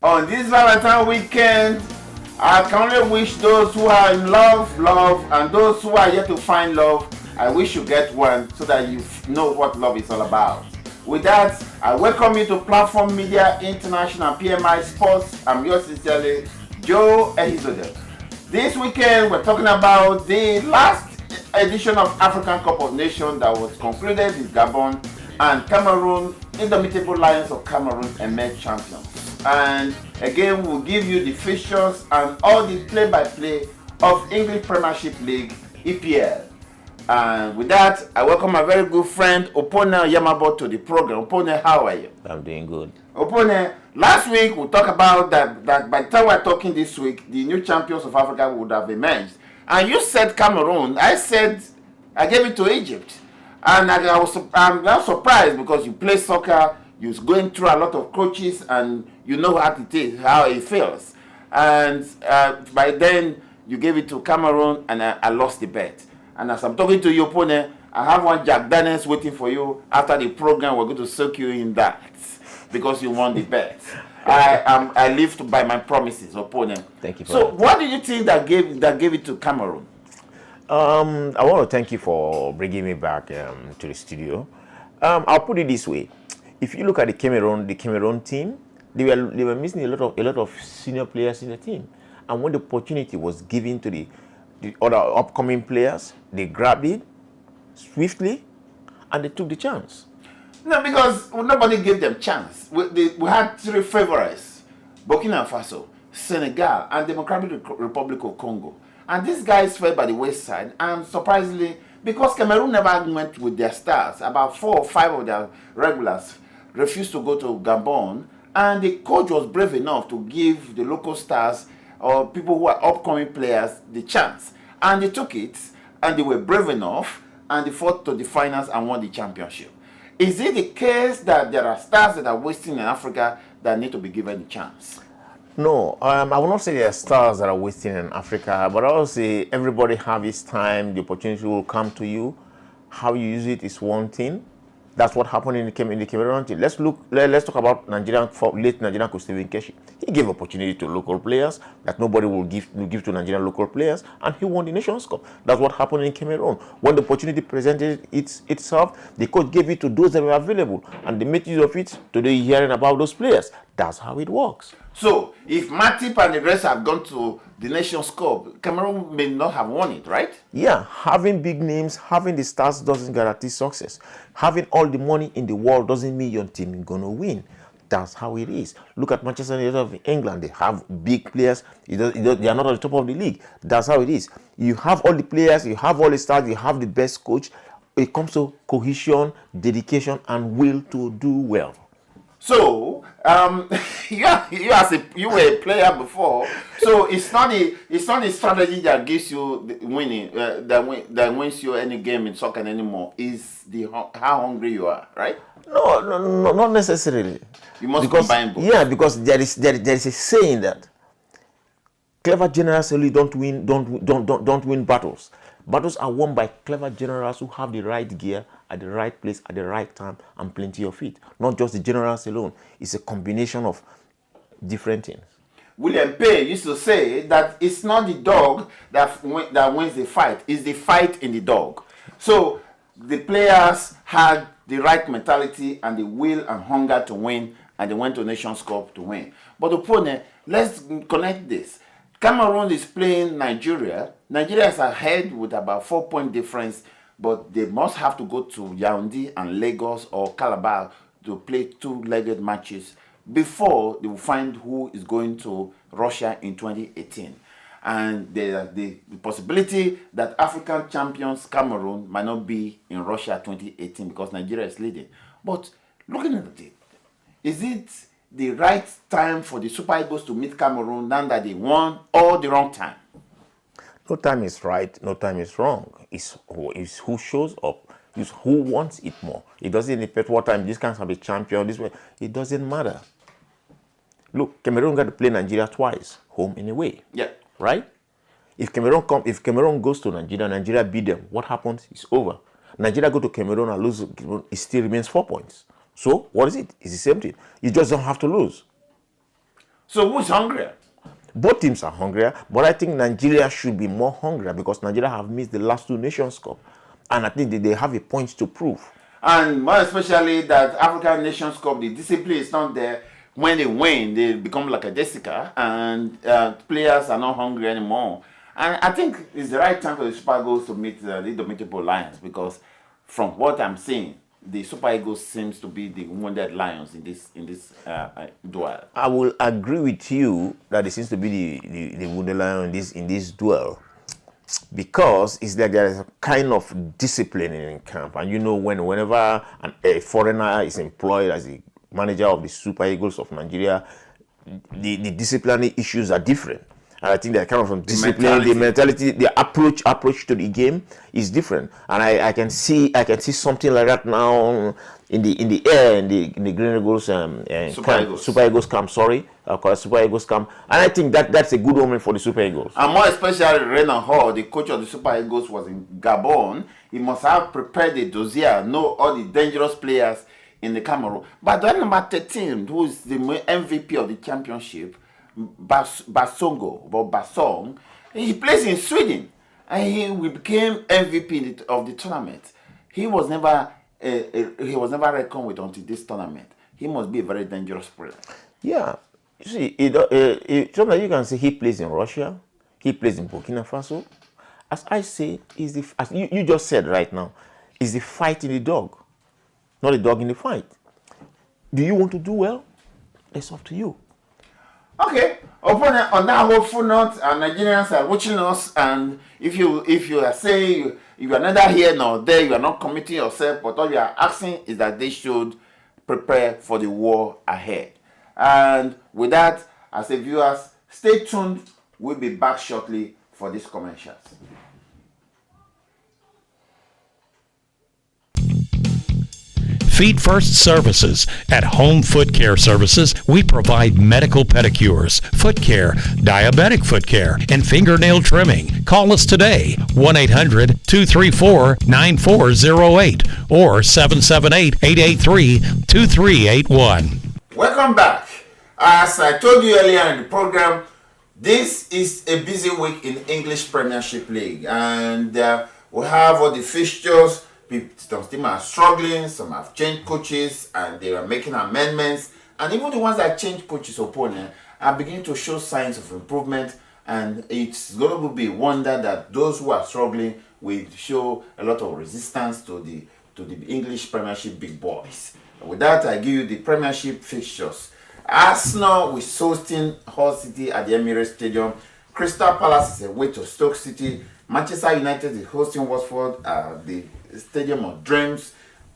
On this Valentine weekend, I can only wish those who are in love, love, and those who are yet to find love, I wish you get one so that you know what love is all about. With that, I welcome you to Platform Media International PMI Sports. I'm yours sincerely, Joe Ehizode. This weekend, we're talking about the last edition of African Cup of Nations that was concluded in Gabon, and Cameroon, Indomitable Lions of Cameroon, emerged champions. And again, we'll give you the fixtures and all the play-by-play of English Premiership League, EPL. And with that, I welcome my very good friend Opone Yamabo to the program. Opone, how are you? I'm doing good. Opone, last week we talked about that by the time we're talking this week, the new champions of Africa would have emerged. And you said Cameroon. I said I gave it to Egypt. And I'm not surprised because you play soccer, you're going through a lot of coaches, and you know how it feels. And by then, you gave it to Cameroon, and I lost the bet. And as I'm talking to you, Opone, I have one Jack Daniels waiting for you. After the program, we're going to soak you in that because you won the bet. I live by my promises, Opone. Thank you for So, that. what do you think that gave it to Cameroon? I want to thank you for bringing me back to the studio. I'll put it this way: if you look at the Cameroon team, they were missing a lot of senior players in the team, and when the opportunity was given to the other upcoming players, they grabbed it swiftly, and they took the chance. No, because nobody gave them chance. We had three favorites: Burkina Faso, Senegal, and Democratic Republic of Congo. And these guys fell by the wayside. And surprisingly, because Cameroon never went with their stars, about 4 or 5 of their regulars refused to go to Gabon. And the coach was brave enough to give the local stars or people who are upcoming players the chance. And they took it, and they were brave enough, and they fought to the finals and won the championship. Is it the case that there are stars that are wasting in Africa that need to be given a chance? No, I will not say there are stars that are wasting in Africa, but I will say everybody have his time. The opportunity will come to you. How you use it is one thing. That's what happened in the Cameroon team. Let's talk about late Nigerian coach Stephen Keshi. He gave opportunity to local players that nobody will give to Nigerian local players, and he won the Nations Cup. That's what happened in Cameroon. When the opportunity presented itself, the coach gave it to those that were available, and they made use of it. Today, you're hearing about those players. That's how it works. So, if Matip and the rest have gone to the Nations Cup, Cameroon may not have won it, right? Yeah, having big names, having the stars doesn't guarantee success. Having all the money in the world doesn't mean your team is going to win. That's how it is. Look at Manchester United of England. They have big players. They are not at the top of the league. That's how it is. You have all the players, you have all the stars, you have the best coach. It comes to cohesion, dedication, and will to do well. So, you were a player before. So it's not the strategy that gives you the winning that wins you any game in soccer anymore. Is how hungry you are, right? No, not necessarily. You must combine both. Yeah, because there is a saying that clever generals only don't win battles. Battles are won by clever generals who have the right gear at the right place at the right time and plenty of it. Not just the generals alone. It's a combination of different things. William Pay used to say that it's not the dog that wins the fight, it's the fight in the dog. So the players had the right mentality and the will and hunger to win, and they went to Nations Cup to win. But Opone, let's connect this. Cameroon is playing Nigeria. Nigeria is ahead with about 4-point difference, but they must have to go to Yaoundé and Lagos or Calabar to play 2-legged matches before they will find who is going to Russia in 2018. And the possibility that African champions Cameroon might not be in Russia 2018 because Nigeria is leading. But looking at it, is it the right time for the Super Eagles to meet Cameroon now that they won, or the wrong time? No time is right, no time is wrong. It's who shows up, it's who wants it more. It doesn't indicate what time this can have a champion, this way. It doesn't matter. Look, Cameroon got to play Nigeria twice, home and away. Yeah. Right? If Cameroon goes to Nigeria, Nigeria beat them, what happens? It's over. Nigeria go to Cameroon and lose, it still remains 4 points. So what is it? It's the same thing. You just don't have to lose. So who's hungrier? Both teams are hungrier, but I think Nigeria should be more hungrier because Nigeria have missed the last two Nations Cup, and I think they have a point to prove. And more especially that African Nations Cup, the discipline is not there. When they win, they become like a Jessica, and players are not hungry anymore. And I think it's the right time for the Super Eagles to meet the Indomitable Lions, because from what I'm seeing, the Super Eagles seems to be the wounded lions in this duel. I will agree with you that it seems to be the wounded lion in this duel, because it's like there is a kind of discipline in camp, and whenever a foreigner is employed as the manager of the Super Eagles of Nigeria, the disciplinary issues are different. And I think that kind of discipline, the mentality, the approach to the game is different. And I can see something like that now in the air in the Green Eagles Super Eagles camp. Super Eagles camp. And I think that's a good omen for the Super Eagles. And more especially Renan Hall, the coach of the Super Eagles, was in Gabon. He must have prepared the dossier, know all the dangerous players in the Cameroon. But the number 13, who is the MVP of the championship, Basong, he plays in Sweden, and he became MVP of the tournament. He was never reckoned with until this tournament. He must be a very dangerous player. Yeah, you see, sometimes you can say he plays in Russia, he plays in Burkina Faso. As I say, as you just said right now, is the fight in the dog, not the dog in the fight. Do you want to do well? It's up to you. Okay, on that hopeful note, Nigerians are watching us, and if you are saying you are neither here nor there, you are not committing yourself, but all you are asking is that they should prepare for the war ahead. And with that, as a viewers, stay tuned. We'll be back shortly for these commercials. Feet First Services. At Home Foot Care Services, we provide medical pedicures, foot care, diabetic foot care, and fingernail trimming. Call us today, 1-800-234-9408 or 778-883-2381. Welcome back. As I told you earlier in the program, this is a busy week in English Premiership League, and we have all the fixtures. Some teams are struggling, some have changed coaches, and they are making amendments. And even the ones that change coaches' opponent are beginning to show signs of improvement. And it's going to be a wonder that those who are struggling will show a lot of resistance to the English Premiership big boys. With that, I give you the Premiership fixtures. Arsenal is hosting Hull City at the Emirates Stadium. Crystal Palace is away to Stoke City. Manchester United is hosting Watford at the Stadium of Dreams.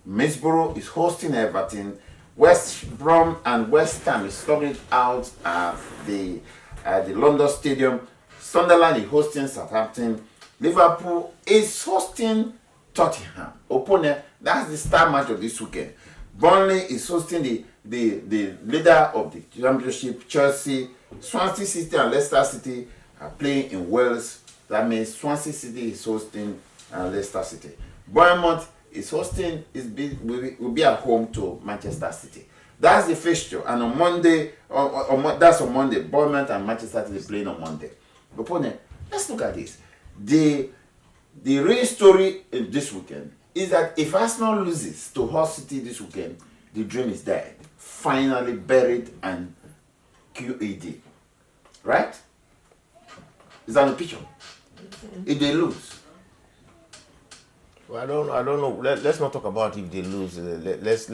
Middlesbrough is hosting Everton. West Brom and West Ham is slugging out at the London Stadium. Sunderland is hosting Southampton. Liverpool is hosting Tottenham. Opponent, that's the star match of this weekend. Burnley is hosting the leader of the championship, Chelsea. Swansea City and Leicester City are playing in Wales. That means Swansea City is hosting Leicester City. Bournemouth is hosting, will be at home to Manchester City. That's the fixture. And on Monday, that's on Monday. Bournemouth and Manchester City playing on Monday. Opponent, let's look at this. The real story in this weekend is that if Arsenal loses to Hull City this weekend, the dream is dead. Finally buried and QED. Right? Is that the picture? If they lose. Well, I don't know. Let's not talk about if they lose. Let's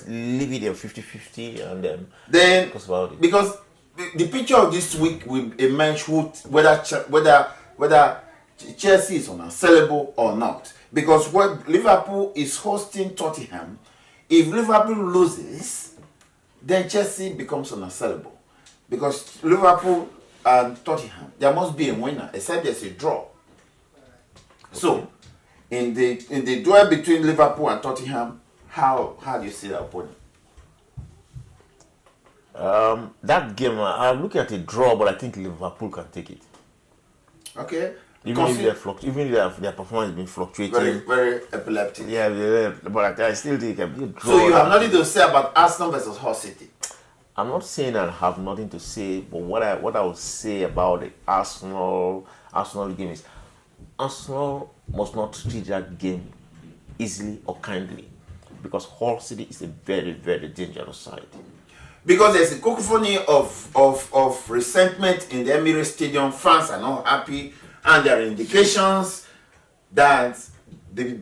leave it at 50-50 and then talk about it. Because the picture of this week will emerge whether Chelsea is unsellable or not. Because when Liverpool is hosting Tottenham, if Liverpool loses, then Chelsea becomes unsellable. Because Liverpool and Tottenham, there must be a winner, except there's a draw. Okay. So, in the duel between Liverpool and Tottenham, how do you see that opponent? That game, I'm looking at a draw, but I think Liverpool can take it. Okay. Even if their performance has been fluctuating. Very, very epileptic. Yeah, but I still think a draw. So you have nothing to say about Arsenal versus Hull City? I'm not saying I have nothing to say, but what I would say about the Arsenal game is Arsenal must not treat that game easily or kindly, because Hull City is a very, very dangerous side. Because there's a cacophony of resentment in the Emirates Stadium. Fans are not happy, and there are indications that the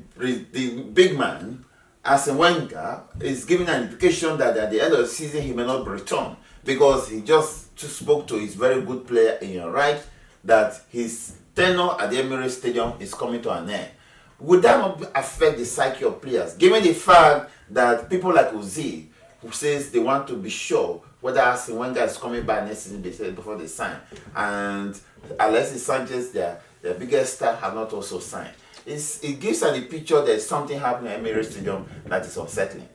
big man, Arsene Wenger, is giving an indication that at the end of the season he may not return, because he just spoke to his very good player in your right that his tenure at the Emirates Stadium is coming to an end. Would that not affect the psyche of players, given the fact that people like Ozil, who says they want to be sure whether Arsene Wenger is coming back next season before they sign, and Alexis Sanchez, their biggest star, have not also signed? It gives us the picture there's something happening at Emirates Stadium that is unsettling.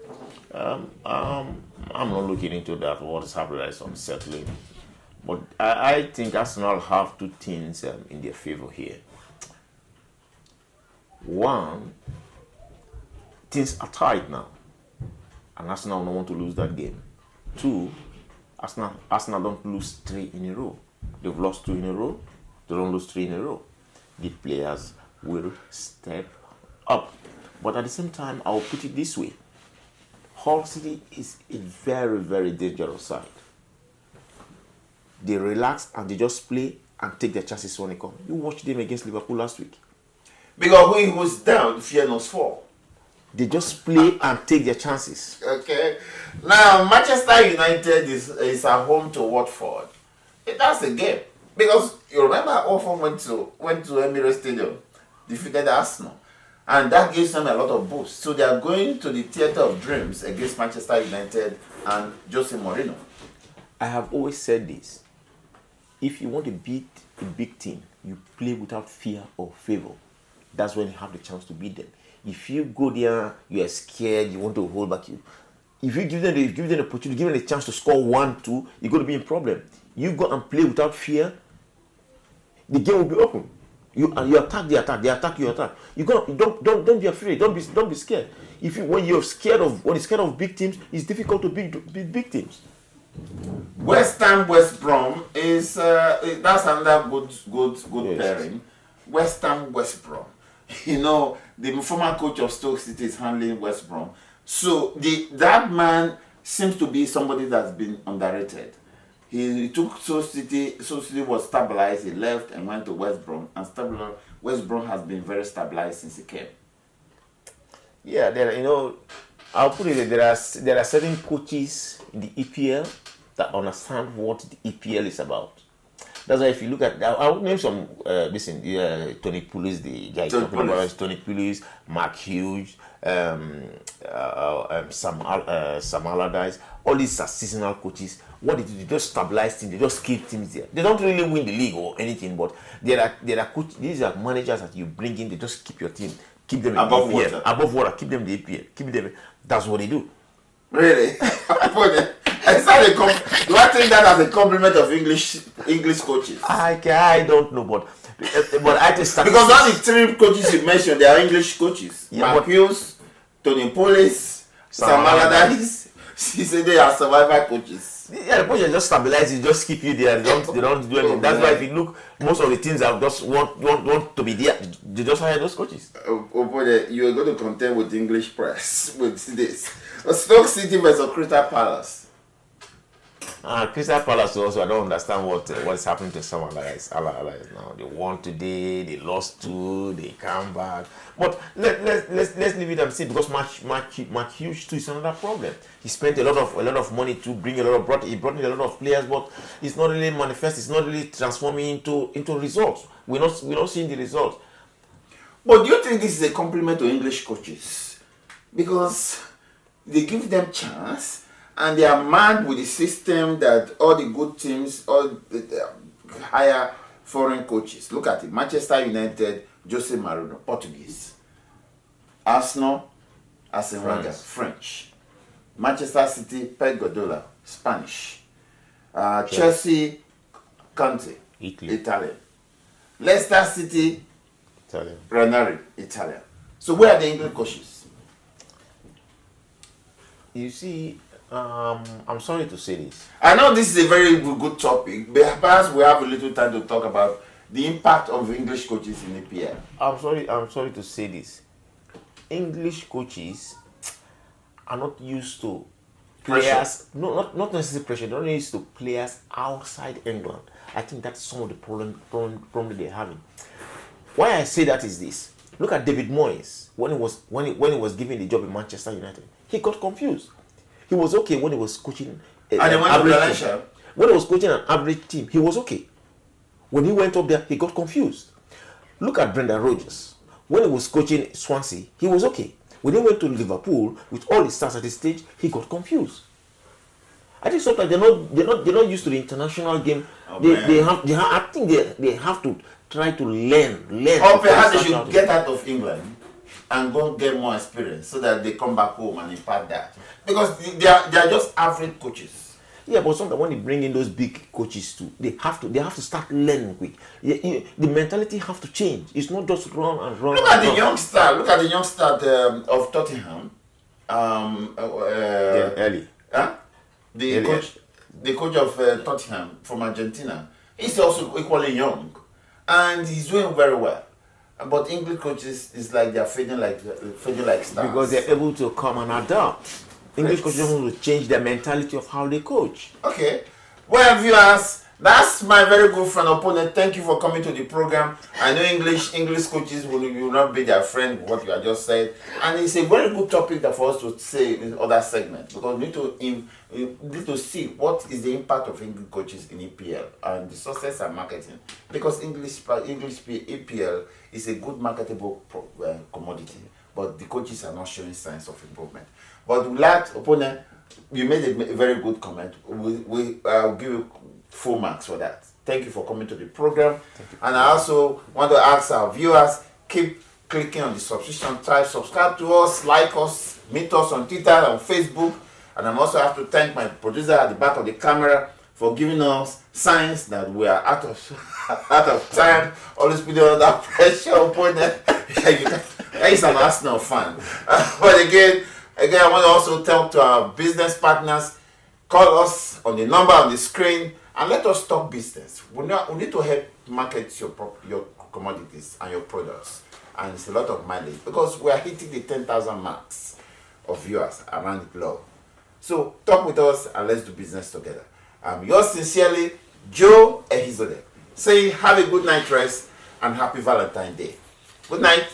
I'm not looking into that. What is happening that is unsettling, but I think Arsenal have two things in their favor here. One, things are tight now, and Arsenal don't want to lose that game. Two, Arsenal don't lose 3 in a row. They've lost 2 in a row. They don't lose 3 in a row. The players will step up. But at the same time, I'll put it this way. Hull City is a very, very dangerous side. They relax and they just play and take their chances when they come. You watched them against Liverpool last week. Because when he was down, fear not fall. They just play and take their chances. Okay. Now, Manchester United is at home to Watford. That's a game. Because you remember Watford went to Emirates Stadium, defeated Arsenal. And that gives them a lot of boost. So they are going to the theatre of dreams against Manchester United and Jose Mourinho. I have always said this. If you want to beat a big team, you play without fear or favor. That's when you have the chance to beat them. If you go there, you are scared, you want to hold back. If you give them the opportunity, give them the chance to score 1-2, you're going to be in problem. You go and play without fear, the game will be open. You attack, they attack, you attack. Don't be afraid, don't be scared. When you're scared of big teams, it's difficult to beat big teams. West Ham West Brom is that's another good Yes. pairing. West Ham West Brom. You know, the former coach of Stoke City is handling West Brom. So that man seems to be somebody that's been underrated. He took Stoke City was stabilized, he left and went to West Brom, and West Brom has been very stabilized since he came. Yeah, I'll put it there are certain coaches in the EPL that understand what the EPL is about. That's why if you look at, I'll name some, Tony Pulis, the guy talking about is Tony Pulis, Mark Hughes, Sam Allardyce. All these are seasonal coaches. What they do, they just stabilize teams, they just keep teams there. They don't really win the league or anything, but there are coaches, these are managers that you bring in, they just keep your team, keep them Above in the EPL, above water, keep them in the EPL, keep them. That's what they do. Really? Do I think that as a compliment of English coaches? I don't know, but I just because all the 3 coaches you mentioned, they are English coaches. Yeah, Mark Hughes, Tony Pulis, Sam Allardyce. He said they are survival coaches. Yeah, the coaches just stabilize you, just keep you there. They don't do anything. That's why if you look, most of the teams that just want to be there, they just hire those coaches. You are going to contend with the English press with this. Stoke City versus Crystal Palace. Crystal Palace also, I don't understand what is happening to some Allardyce now. They won today, they lost 2, they come back. But let's leave it and see, because Mark Hughes too is another problem. He spent a lot of money to bring he brought in a lot of players, but it's not really manifest. It's not really transforming into results. We're not seeing the results. But do you think this is a compliment to English coaches? Because they give them chance, and they are mad with the system that all the good teams, hire foreign coaches. Look at it. Manchester United, Jose Mourinho, Portuguese. Arsenal, Arsene Wenger, French. Manchester City, Pep Guardiola, Spanish. Chelsea, Conte, Italian. Leicester City, Italian. Ranieri, Italian. So where are the English coaches? You see, I'm sorry to say this. I know this is a very good topic, but perhaps we have a little time to talk about the impact of English coaches in APL. I'm sorry to say this. English coaches are not used to players. No, not necessarily pressure. They're not used to players outside England. I think that's some of the problem they're having. Why I say that is this. Look at David Moyes when he was given the job in Manchester United. He got confused. He was okay when he was coaching And he went to Valencia. when he was coaching an average team, he was okay. When he went up there, he got confused. Look at Brendan Rodgers. When he was coaching Swansea, he was okay. When he went to Liverpool with all the stars at the stage, he got confused. I think sometimes they're not used to the international game. I think they have to try to learn. Or perhaps they should get out of England and go get more experience so that they come back home and impart that. Because they are just average coaches. Yeah, but sometimes when they bring in those big coaches too, they have to start learning quick. The mentality have to change. It's not just run and run. Look at the youngster of Tottenham. Early. Huh? The coach of Tottenham from Argentina. He's also equally young, and he's doing very well. But English coaches is like they're fading like stars Because they're able to come and adapt. English coaches want to change their mentality of how they coach. Okay. Well, viewers, that's my very good friend opponent. Thank you for coming to the program. I know English coaches will not be their friend, what you have just said. And it's a very good topic that for us to say in other segments, because we need to see what is the impact of English coaches in EPL and the success and marketing. Because English EPL is a good marketable commodity, but the coaches are not showing signs of improvement. But last opponent, you made a very good comment. I'll give you full marks for that. Thank you for coming to the program. And I also want to ask our viewers, keep clicking on the subscription tab, subscribe to us, like us, meet us on Twitter and Facebook. And I also have to thank my producer at the back of the camera for giving us signs that we are out of time. Always putting under pressure, opponent. He's an Arsenal fan. But again, I want to also talk to our business partners. Call us on the number on the screen and let us talk business. We need to help market your commodities and your products. And it's a lot of mileage because we are hitting the 10,000 marks of viewers around the globe. So talk with us and let's do business together. I'm yours sincerely, Joe Ehizode. Say have a good night rest and happy Valentine's Day. Good night.